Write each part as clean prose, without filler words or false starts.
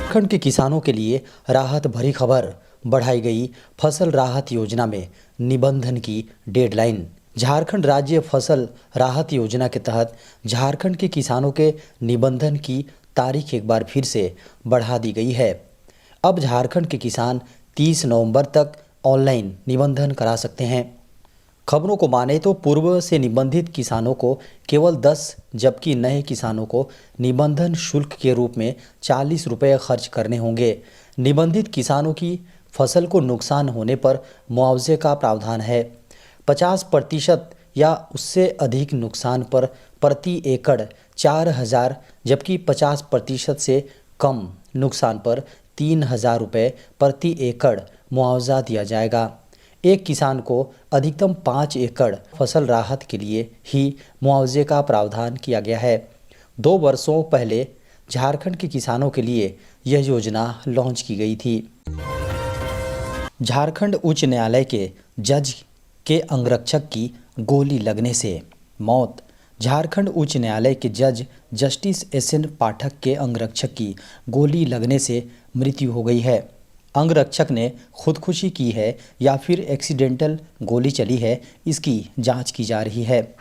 झारखंड के किसानों के लिए राहत भरी खबर। बढ़ाई गई फसल राहत योजना में निबंधन की डेडलाइन। झारखंड राज्य फसल राहत योजना के तहत झारखंड के किसानों के निबंधन की तारीख एक बार फिर से बढ़ा दी गई है। अब झारखंड के किसान 30 नवंबर तक ऑनलाइन निबंधन करा सकते हैं। खबरों को माने तो पूर्व से निबंधित किसानों को केवल 10 जबकि नए किसानों को निबंधन शुल्क के रूप में 40 रुपये खर्च करने होंगे। निबंधित किसानों की फसल को नुकसान होने पर मुआवजे का प्रावधान है। 50% या उससे अधिक नुकसान पर प्रति एकड़ 4,000 जबकि 50% से कम नुकसान पर 3,000 रुपये प्रति एकड़ मुआवजा दिया जाएगा। एक किसान को अधिकतम 5 एकड़ फसल राहत के लिए ही मुआवजे का प्रावधान किया गया है। 2 वर्षों पहले झारखंड के किसानों के लिए यह योजना लॉन्च की गई थी। झारखंड उच्च न्यायालय के जज के अंगरक्षक की गोली लगने से मौत। झारखंड उच्च न्यायालय के जज जस्टिस एस.एन. पाठक के अंगरक्षक की गोली लगने से मृत्यु हो गई है। अंगरक्षक ने खुदकुशी की है या फिर एक्सीडेंटल गोली चली है, इसकी जांच की जा रही है।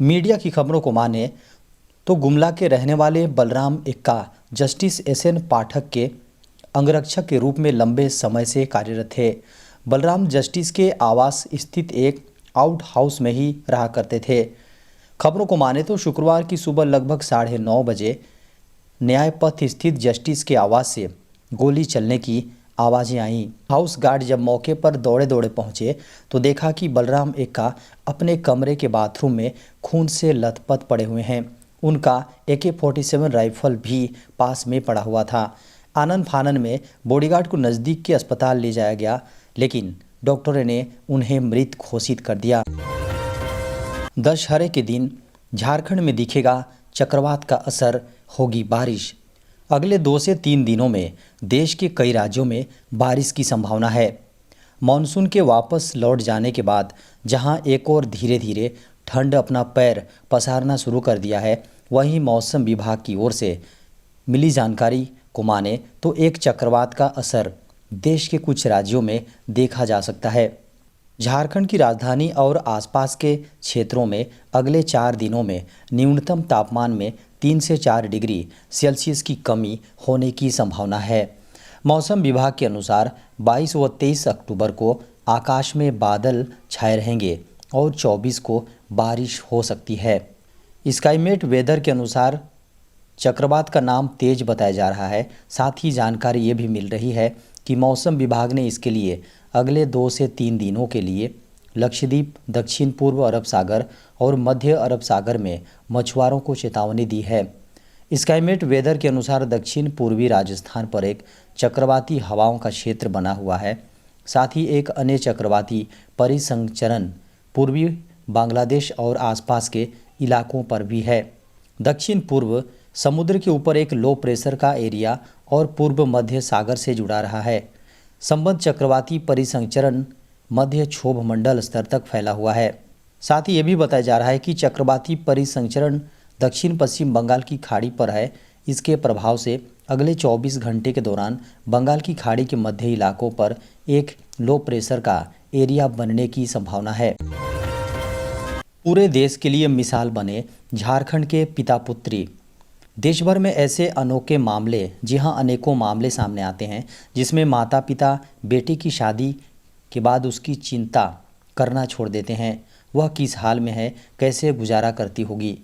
मीडिया की खबरों को माने तो गुमला के रहने वाले बलराम एक्का जस्टिस एस.एन. पाठक के अंगरक्षक के रूप में लंबे समय से कार्यरत थे। बलराम जस्टिस के आवास स्थित एक आउट हाउस में ही रहा करते थे। खबरों को माने तो शुक्रवार की सुबह लगभग 9:30 बजे न्याय पथ स्थित जस्टिस के आवास से गोली चलने की आवाज़ें आईं। हाउस गार्ड जब मौके पर दौड़े दौड़े पहुंचे तो देखा कि बलराम एक्का अपने कमरे के बाथरूम में खून से लथपथ पड़े हुए हैं। उनका AK-47 राइफल भी पास में पड़ा हुआ था। आनन फानन में बॉडीगार्ड को नज़दीक के अस्पताल ले जाया गया, लेकिन डॉक्टरों ने उन्हें मृत घोषित कर दिया। दशहरे के दिन झारखंड में दिखेगा चक्रवात का असर, होगी बारिश। अगले 2 से 3 दिनों में देश के कई राज्यों में बारिश की संभावना है। मानसून के वापस लौट जाने के बाद जहां एक और धीरे धीरे ठंड अपना पैर पसारना शुरू कर दिया है, वहीं मौसम विभाग की ओर से मिली जानकारी को माने तो एक चक्रवात का असर देश के कुछ राज्यों में देखा जा सकता है। झारखंड की राजधानी और आसपास के क्षेत्रों में अगले 4 दिनों में न्यूनतम तापमान में 3 से 4 डिग्री सेल्सियस की कमी होने की संभावना है। मौसम विभाग के अनुसार 22 व 23 अक्टूबर को आकाश में बादल छाए रहेंगे और 24 को बारिश हो सकती है। स्काईमेट वेदर के अनुसार चक्रवात का नाम तेज बताया जा रहा है। साथ ही जानकारी ये भी मिल रही है कि मौसम विभाग ने इसके लिए अगले 2 से 3 दिनों के लिए लक्षद्वीप, दक्षिण पूर्व अरब सागर और मध्य अरब सागर में मछुआरों को चेतावनी दी है। स्काईमेट वेदर के अनुसार दक्षिण पूर्वी राजस्थान पर एक चक्रवाती हवाओं का क्षेत्र बना हुआ है। साथ ही एक अन्य चक्रवाती परिसंचरण पूर्वी बांग्लादेश और आसपास के इलाकों पर भी है। दक्षिण पूर्व समुद्र के ऊपर एक लो प्रेशर का एरिया और पूर्व मध्य सागर से जुड़ा रहा है। संबद्ध चक्रवाती परिसंचरण मध्य क्षोभ मंडल स्तर तक फैला हुआ है। साथ ही ये भी बताया जा रहा है कि चक्रवाती परिसंचरण दक्षिण पश्चिम बंगाल की खाड़ी पर है। इसके प्रभाव से अगले 24 घंटे के दौरान बंगाल की खाड़ी के मध्य इलाकों पर एक लो प्रेशर का एरिया बनने की संभावना है। पूरे देश के लिए मिसाल बने झारखंड के पिता पुत्री। देश भर में ऐसे अनोखे मामले, जी हाँ अनेकों मामले सामने आते हैं जिसमें माता पिता बेटी की शादी के बाद उसकी चिंता करना छोड़ देते हैं। वह किस हाल में है, कैसे गुजारा करती होगी,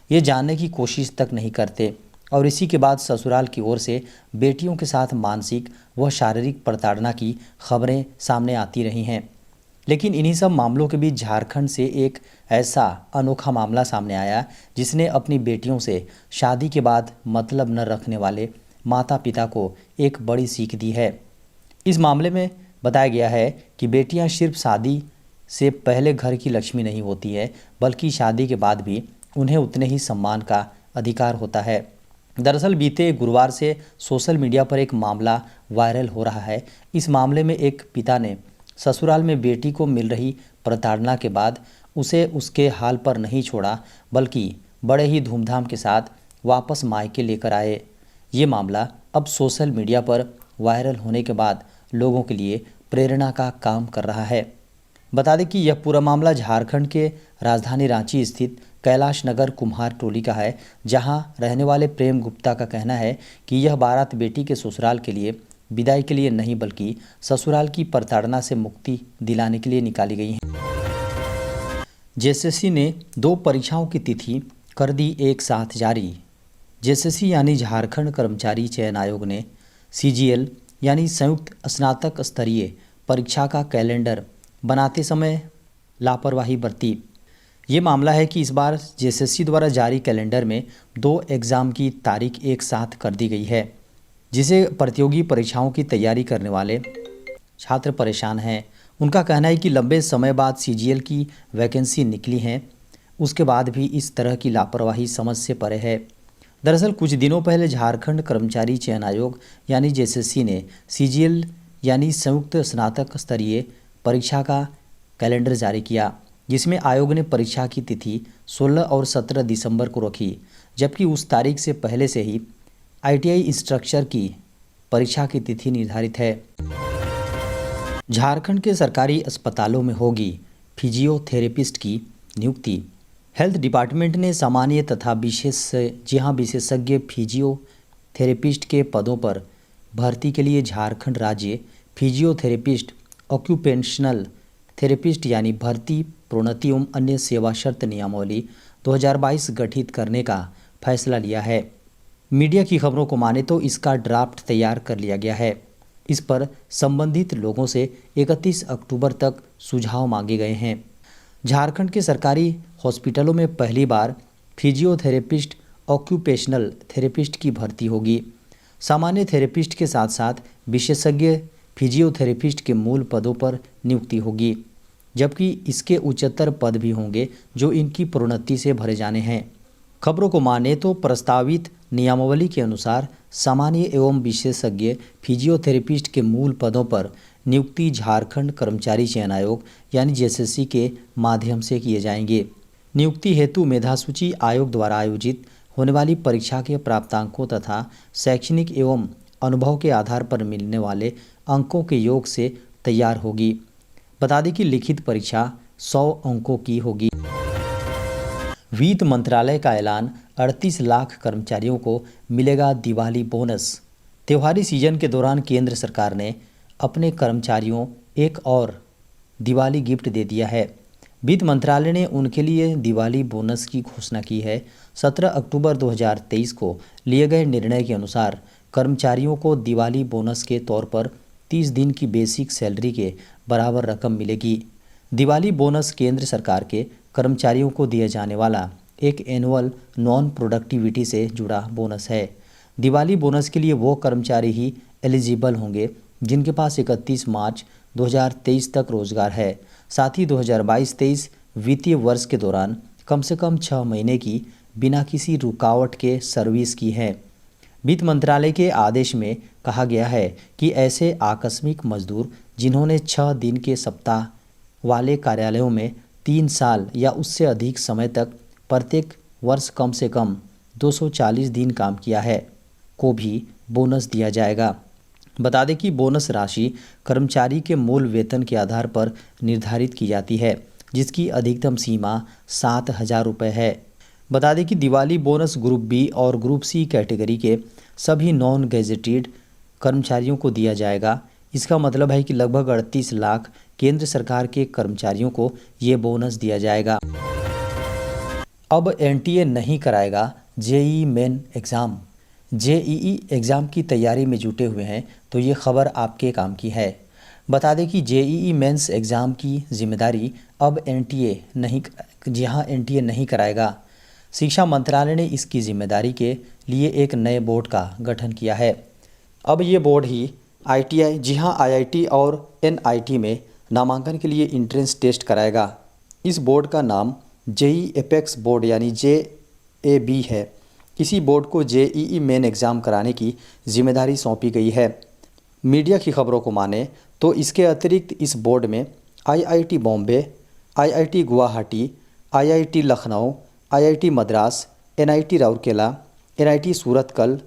ये जानने की कोशिश तक नहीं करते और इसी के बाद ससुराल की ओर से बेटियों के साथ मानसिक व शारीरिक प्रताड़ना की खबरें सामने आती रही हैं। लेकिन इन्हीं सब मामलों के बीच झारखंड से एक ऐसा अनोखा मामला सामने आया जिसने अपनी बेटियों से शादी के बाद मतलब न रखने वाले माता पिता को एक बड़ी सीख दी है। इस मामले में बताया गया है कि बेटियां सिर्फ शादी से पहले घर की लक्ष्मी नहीं होती है, बल्कि शादी के बाद भी उन्हें उतने ही सम्मान का अधिकार होता है। दरअसल बीते गुरुवार से सोशल मीडिया पर एक मामला वायरल हो रहा है। इस मामले में एक पिता ने ससुराल में बेटी को मिल रही प्रताड़ना के बाद उसे उसके हाल पर नहीं छोड़ा, बल्कि बड़े ही धूमधाम के साथ वापस मायके लेकर आए। ये मामला अब सोशल मीडिया पर वायरल होने के बाद लोगों के लिए प्रेरणा का काम कर रहा है। बता दें कि यह पूरा मामला झारखंड के राजधानी रांची स्थित कैलाश नगर कुम्हार टोली का है, जहां रहने वाले प्रेम गुप्ता का कहना है कि यह बारात बेटी के ससुराल के लिए विदाई के लिए नहीं बल्कि ससुराल की प्रताड़ना से मुक्ति दिलाने के लिए निकाली गई है। जेएसएससी ने 2 परीक्षाओं की तिथि कर दी एक साथ जारी। जेएसएससी यानी झारखंड कर्मचारी चयन आयोग ने सीजीएल यानी संयुक्त स्नातक स्तरीय परीक्षा का कैलेंडर बनाते समय लापरवाही बरती। ये मामला है कि इस बार जेएसएससी द्वारा जारी कैलेंडर में 2 एग्ज़ाम की तारीख एक साथ कर दी गई है, जिसे प्रतियोगी परीक्षाओं की तैयारी करने वाले छात्र परेशान हैं। उनका कहना है कि लंबे समय बाद सीजीएल की वैकेंसी निकली हैं, उसके बाद भी इस तरह की लापरवाही समझ से परे है। दरअसल कुछ दिनों पहले झारखंड कर्मचारी चयन आयोग यानी जेएसएससी ने सीजीएल यानी संयुक्त स्नातक स्तरीय परीक्षा का कैलेंडर जारी किया, जिसमें आयोग ने परीक्षा की तिथि 16 और 17 दिसंबर को रखी, जबकि उस तारीख से पहले से ही आईटीआई इंस्ट्रक्टर की परीक्षा की तिथि निर्धारित है। झारखंड के सरकारी अस्पतालों में होगी फिजियोथेरेपिस्ट की नियुक्ति। हेल्थ डिपार्टमेंट ने सामान्य तथा विशेषज्ञ फिजियोथेरेपिस्ट के पदों पर भर्ती के लिए झारखंड राज्य फिजियोथेरेपिस्ट ऑक्यूपेशनल थेरेपिस्ट यानी भर्ती प्रोन्नति एवं अन्य सेवा शर्त नियमावली 2022 गठित करने का फैसला लिया है। मीडिया की खबरों को माने तो इसका ड्राफ्ट तैयार कर लिया गया है। इस पर संबंधित लोगों से 31 अक्टूबर तक सुझाव मांगे गए हैं। झारखंड के सरकारी हॉस्पिटलों में पहली बार फिजियोथेरेपिस्ट ऑक्यूपेशनल थेरेपिस्ट की भर्ती होगी। सामान्य थेरेपिस्ट के साथ साथ विशेषज्ञ फिजियोथेरेपिस्ट के मूल पदों पर नियुक्ति होगी, जबकि इसके उच्चतर पद भी होंगे जो इनकी प्रोन्नति से भरे जाने हैं। खबरों को माने तो प्रस्तावित नियमावली के अनुसार सामान्य एवं विशेषज्ञ फिजियोथेरेपिस्ट के मूल पदों पर नियुक्ति झारखंड कर्मचारी चयन आयोग यानी जेएसएससी के माध्यम से किए जाएंगे। नियुक्ति हेतु मेधासूची आयोग द्वारा आयोजित होने वाली परीक्षा के प्राप्तांकों तथा शैक्षणिक एवं अनुभव के आधार पर मिलने वाले अंकों के योग से तैयार होगी। बता दें कि लिखित परीक्षा 100 अंकों की होगी। वित्त मंत्रालय का ऐलान, 38 लाख कर्मचारियों को मिलेगा दिवाली बोनस। त्योहारी सीजन के दौरान केंद्र सरकार ने अपने कर्मचारियों एक और दिवाली गिफ्ट दे दिया है। वित्त मंत्रालय ने उनके लिए दिवाली बोनस की घोषणा की है। 17 अक्टूबर 2023 को लिए गए निर्णय के अनुसार कर्मचारियों को दिवाली बोनस के तौर पर 30 दिन की बेसिक सैलरी के बराबर रकम मिलेगी। दिवाली बोनस केंद्र सरकार के कर्मचारियों को दिया जाने वाला एक एनुअल नॉन प्रोडक्टिविटी से जुड़ा बोनस है। दिवाली बोनस के लिए वो कर्मचारी ही एलिजिबल होंगे जिनके पास 31 मार्च 2023 तक रोजगार है। साथ ही 2022-23 वित्तीय वर्ष के दौरान कम से कम 6 महीने की बिना किसी रुकावट के सर्विस की है। वित्त मंत्रालय के आदेश में कहा गया है कि ऐसे आकस्मिक मजदूर जिन्होंने 6 दिन के सप्ताह वाले कार्यालयों में 3 साल या उससे अधिक समय तक प्रत्येक वर्ष कम से कम 240 दिन काम किया है को भी बोनस दिया जाएगा। बता दें कि बोनस राशि कर्मचारी के मूल वेतन के आधार पर निर्धारित की जाती है, जिसकी अधिकतम सीमा 7,000 रुपये है। बता दें कि दिवाली बोनस ग्रुप बी और ग्रुप सी कैटेगरी के सभी नॉन गैजेटेड कर्मचारियों को दिया जाएगा। इसका मतलब है कि लगभग 38 लाख केंद्र सरकार के कर्मचारियों को ये बोनस दिया जाएगा। अब एनटीए नहीं कराएगा JEE main exam. JEE exam की तैयारी में जुटे हुए हैं तो ये खबर आपके काम की है। बता दें कि जेईई मेंस एग्ज़ाम की जिम्मेदारी अब एनटीए नहीं कराएगा। शिक्षा मंत्रालय ने इसकी जिम्मेदारी के लिए एक नए बोर्ड का गठन किया है। अब ये बोर्ड ही आईटीआई आईआईटी और एनआईटी में नामांकन के लिए इंट्रेंस टेस्ट कराएगा। इस बोर्ड का नाम जेईई एपेक्स बोर्ड यानी जेएबी है। इसी बोर्ड को जेईई मेन एग्ज़ाम कराने की जिम्मेदारी सौंपी गई है। मीडिया की खबरों को माने तो इसके अतिरिक्त इस बोर्ड में IIT Bombay, IIT Guwahati, IIT Lucknow, IIT Madras, NIT Rourkela, NIT Surathkal,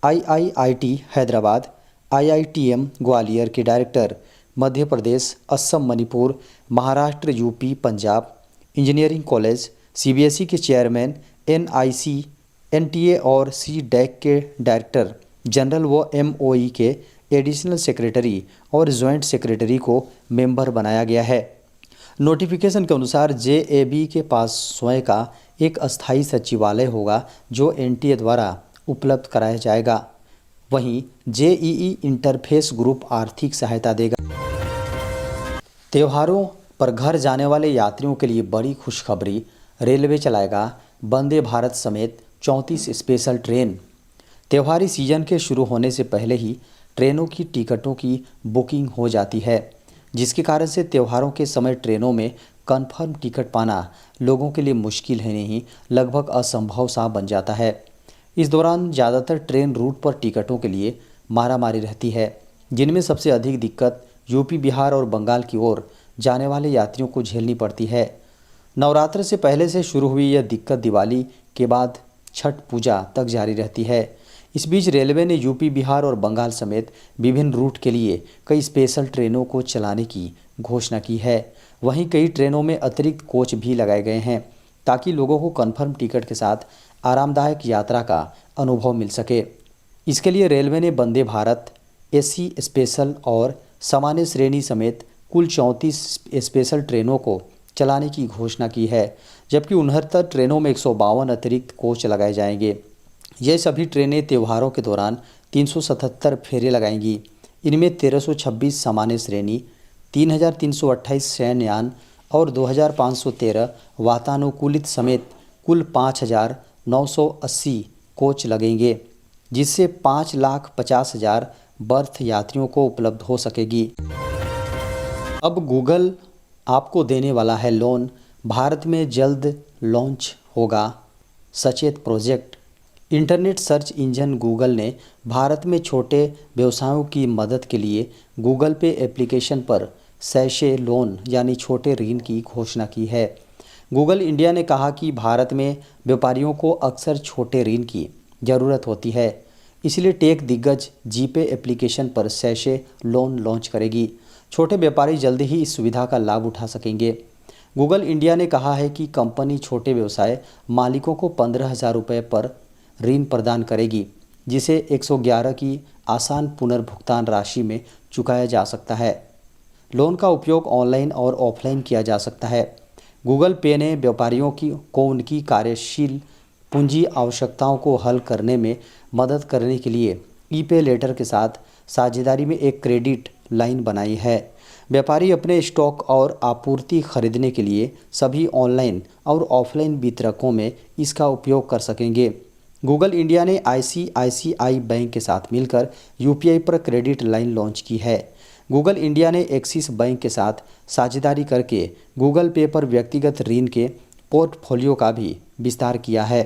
IIIT Hyderabad, IITM Gwalior के director, Madhya Pradesh, Assam, Manipur, Maharashtra, UP, Punjab engineering college, CBSE के चेयरमैन, NIC, NTA और CDAC के डायरेक्टर जनरल व MOE के एडिशनल सेक्रेटरी और जॉइंट सेक्रेटरी को मेंबर बनाया गया है। नोटिफिकेशन के अनुसार JAB के पास स्वयं का एक अस्थायी सचिवालय होगा जो NTA द्वारा उपलब्ध कराया जाएगा। वहीं JEE इंटरफेस ग्रुप आर्थिक सहायता देगा। त्योहारों पर घर जाने वाले यात्रियों के लिए बड़ी खुशखबरी, रेलवे चलाएगा वंदे भारत समेत 34 स्पेशल ट्रेन। त्योहारी सीजन के शुरू होने से पहले ही ट्रेनों की टिकटों की बुकिंग हो जाती है, जिसके कारण से त्योहारों के समय ट्रेनों में कंफर्म टिकट पाना लोगों के लिए मुश्किल है नहीं, लगभग असंभव सा बन जाता है। इस दौरान ज़्यादातर ट्रेन रूट पर टिकटों के लिए मारामारी रहती है, जिनमें सबसे अधिक दिक्कत यूपी, बिहार और बंगाल की ओर जाने वाले यात्रियों को झेलनी पड़ती है। नवरात्र से पहले से शुरू हुई यह दिक्कत दिवाली के बाद छठ पूजा तक जारी रहती है। इस बीच रेलवे ने यूपी, बिहार और बंगाल समेत विभिन्न रूट के लिए कई स्पेशल ट्रेनों को चलाने की घोषणा की है। वहीं कई ट्रेनों में अतिरिक्त कोच भी लगाए गए हैं ताकि लोगों को कन्फर्म टिकट के साथ आरामदायक यात्रा का अनुभव मिल सके। इसके लिए रेलवे ने वंदे भारत, AC स्पेशल और सामान्य श्रेणी समेत कुल 34 स्पेशल ट्रेनों को चलाने की घोषणा की है, जबकि 69 ट्रेनों में 152 अतिरिक्त कोच लगाए जाएंगे। ये सभी ट्रेनें त्योहारों के दौरान 377 फेरे लगाएंगी। इनमें 1326 सामान्य श्रेणी, 3328 शयनयान और 2513 वातानुकूलित समेत कुल 5980 कोच लगेंगे, जिससे 5,50,000 बर्थ यात्रियों को उपलब्ध हो सकेगी। अब गूगल आपको देने वाला है लोन, भारत में जल्द लॉन्च होगा सचेत project. Internet search engine Google ने भारत में छोटे व्यवसायों की मदद के लिए गूगल पे एप्लीकेशन पर सैशे लोन यानी छोटे ऋण की घोषणा की है। गूगल इंडिया ने कहा कि भारत में व्यापारियों को अक्सर छोटे ऋण की ज़रूरत होती है, इसलिए टेक दिग्गज जीपे एप्लीकेशन पर सैशे लोन लॉन्च करेगी। छोटे व्यापारी जल्दी ही इस सुविधा का लाभ उठा सकेंगे। गूगल इंडिया ने कहा है कि कंपनी छोटे व्यवसाय मालिकों को 15,000 रुपये पर ऋण प्रदान करेगी, जिसे 111 की आसान पुनर्भुगतान राशि में चुकाया जा सकता है। लोन का उपयोग ऑनलाइन और ऑफलाइन किया जा सकता है। गूगल पे ने व्यापारियों को उनकी कार्यशील पूंजी आवश्यकताओं को हल करने में मदद करने के लिए ई-पे लेटर के साथ साझेदारी में एक क्रेडिट लाइन बनाई है। व्यापारी अपने स्टॉक और आपूर्ति खरीदने के लिए सभी ऑनलाइन और ऑफलाइन वितरकों में इसका उपयोग कर सकेंगे। गूगल इंडिया ने ICICI बैंक के साथ मिलकर UPI पर क्रेडिट लाइन लॉन्च की है। गूगल इंडिया ने एक्सिस बैंक के साथ साझेदारी करके गूगल पे पर व्यक्तिगत ऋण के पोर्टफोलियो का भी विस्तार किया है।